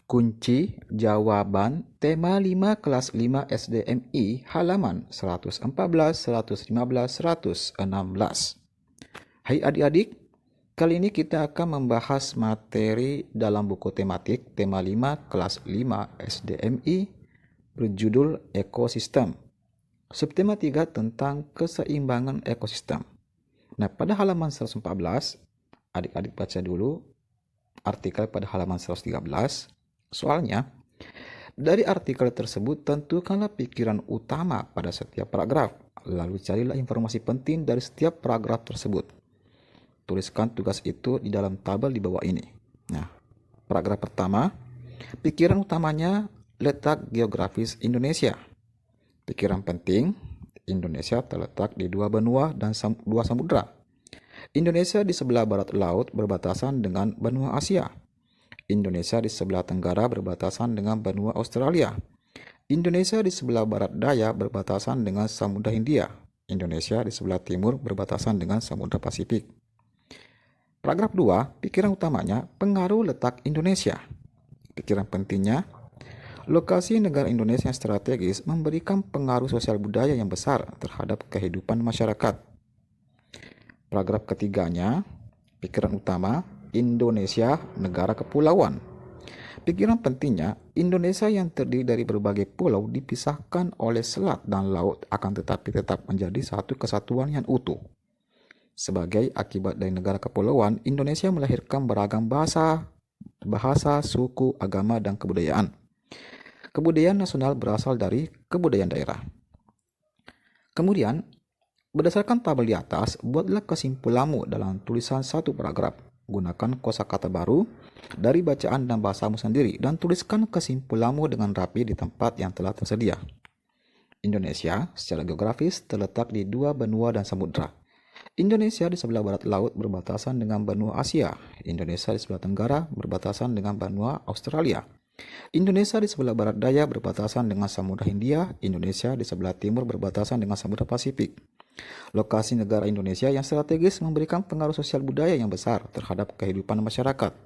Kunci jawaban tema 5 kelas 5 SDMI halaman 114, 115, 116. Hai adik-adik, kali ini kita akan membahas materi dalam buku tematik tema 5 kelas 5 SDMI berjudul ekosistem. Subtema 3 tentang keseimbangan ekosistem. Nah, pada halaman 114, adik-adik baca dulu artikel pada halaman 113. Soalnya, dari artikel tersebut tentukanlah pikiran utama pada setiap paragraf, lalu carilah informasi penting dari setiap paragraf tersebut. Tuliskan tugas itu di dalam tabel di bawah ini. Nah, paragraf pertama, pikiran utamanya letak geografis Indonesia. Pikiran penting, Indonesia terletak di dua benua dan dua samudra. Indonesia di sebelah barat laut berbatasan dengan benua Asia. Indonesia di sebelah tenggara berbatasan dengan benua Australia. Indonesia di sebelah barat daya berbatasan dengan Samudra Hindia. Indonesia di sebelah timur berbatasan dengan Samudra Pasifik. Paragraf 2, pikiran utamanya pengaruh letak Indonesia. Pikiran pentingnya, lokasi negara Indonesia yang strategis memberikan pengaruh sosial budaya yang besar terhadap kehidupan masyarakat. Paragraf ketiganya, pikiran utama, Indonesia negara kepulauan. Pikiran pentingnya, Indonesia yang terdiri dari berbagai pulau dipisahkan oleh selat dan laut akan tetapi tetap menjadi satu kesatuan yang utuh. Sebagai akibat dari negara kepulauan, Indonesia melahirkan beragam bahasa, suku, agama, dan kebudayaan. Kebudayaan nasional berasal dari kebudayaan daerah. Kemudian, berdasarkan tabel di atas, buatlah kesimpulanmu dalam tulisan satu paragraf. Gunakan kosakata baru dari bacaan dan bahasamu sendiri dan tuliskan kesimpulanmu dengan rapi di tempat yang telah tersedia. Indonesia secara geografis terletak di dua benua dan samudra. Indonesia di sebelah barat laut berbatasan dengan benua Asia. Indonesia di sebelah tenggara berbatasan dengan benua Australia. Indonesia di sebelah barat daya berbatasan dengan Samudra Hindia. Indonesia di sebelah timur berbatasan dengan Samudra Pasifik. Lokasi negara Indonesia yang strategis memberikan pengaruh sosial budaya yang besar terhadap kehidupan masyarakat.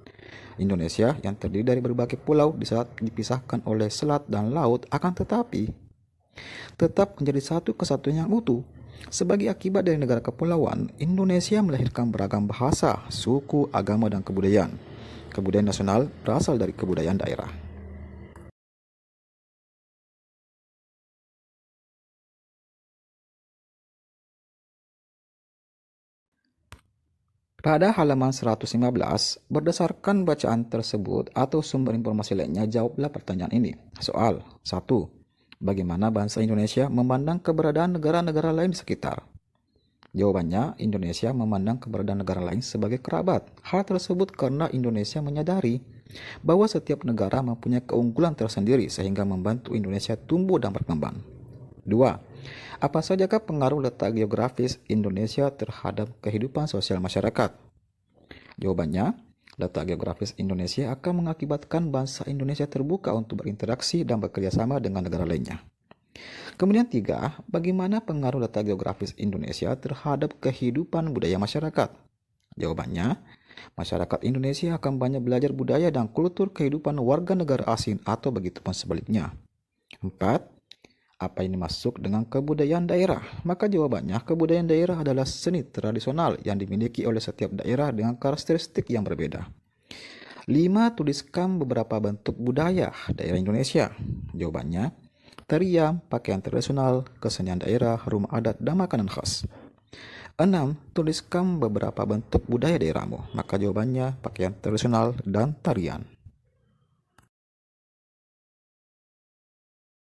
Indonesia yang terdiri dari berbagai pulau dipisahkan oleh selat dan laut akan tetapi tetap menjadi satu kesatuan yang utuh. Sebagai akibat dari negara kepulauan, Indonesia melahirkan beragam bahasa, suku, agama, dan kebudayaan. Kebudayaan nasional berasal dari kebudayaan daerah. Pada halaman 115, berdasarkan bacaan tersebut atau sumber informasi lainnya, jawablah pertanyaan ini. Soal 1. Bagaimana bangsa Indonesia memandang keberadaan negara-negara lain di sekitar? Jawabannya, Indonesia memandang keberadaan negara lain sebagai kerabat. Hal tersebut karena Indonesia menyadari bahwa setiap negara mempunyai keunggulan tersendiri sehingga membantu Indonesia tumbuh dan berkembang. 2. Apa sajakah pengaruh letak geografis Indonesia terhadap kehidupan sosial masyarakat? Jawabannya, letak geografis Indonesia akan mengakibatkan bangsa Indonesia terbuka untuk berinteraksi dan bekerjasama dengan negara lainnya. Kemudian 3, bagaimana pengaruh letak geografis Indonesia terhadap kehidupan budaya masyarakat? Jawabannya, masyarakat Indonesia akan banyak belajar budaya dan kultur kehidupan warga negara asing atau begitupun sebaliknya. 4. Apa ini masuk dengan kebudayaan daerah? Maka jawabannya, kebudayaan daerah adalah seni tradisional yang dimiliki oleh setiap daerah dengan karakteristik yang berbeda. 5. Tuliskan beberapa bentuk budaya daerah Indonesia. Jawabannya, tarian, pakaian tradisional, kesenian daerah, rumah adat, dan makanan khas. 6. Tuliskan beberapa bentuk budaya daerahmu. Maka jawabannya, pakaian tradisional dan tarian.